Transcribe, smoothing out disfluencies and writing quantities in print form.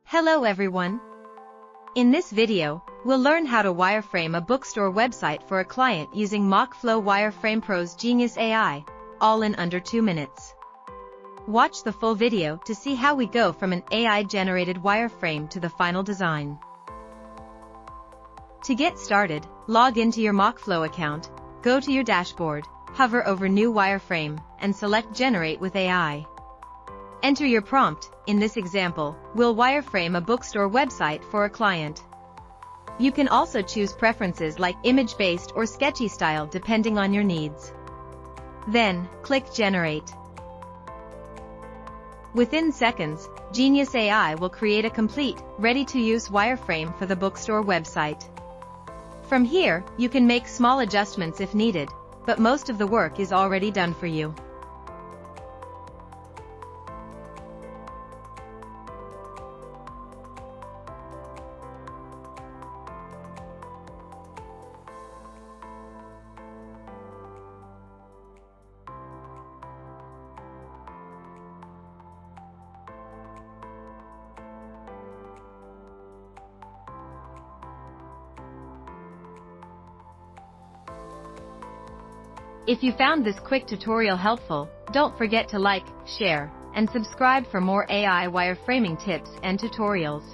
Hello everyone. In this video, we'll learn how to wireframe a bookstore website for a client using MockFlow Wireframe Pro's Genius AI, all in under 2 minutes. Watch the full video to see how we go from an AI-generated wireframe to the final design. To get started, log into your MockFlow account, go to your dashboard, hover over New Wireframe, and select Generate with AI. Enter your prompt. In this example, we'll wireframe a bookstore website for a client. You can also choose preferences like image-based or sketchy style depending on your needs. Then, click Generate. Within seconds, Genius AI will create a complete, ready-to-use wireframe for the bookstore website. From here, you can make small adjustments if needed, but most of the work is already done for you. If you found this quick tutorial helpful, don't forget to like, share, and subscribe for more AI wireframing tips and tutorials.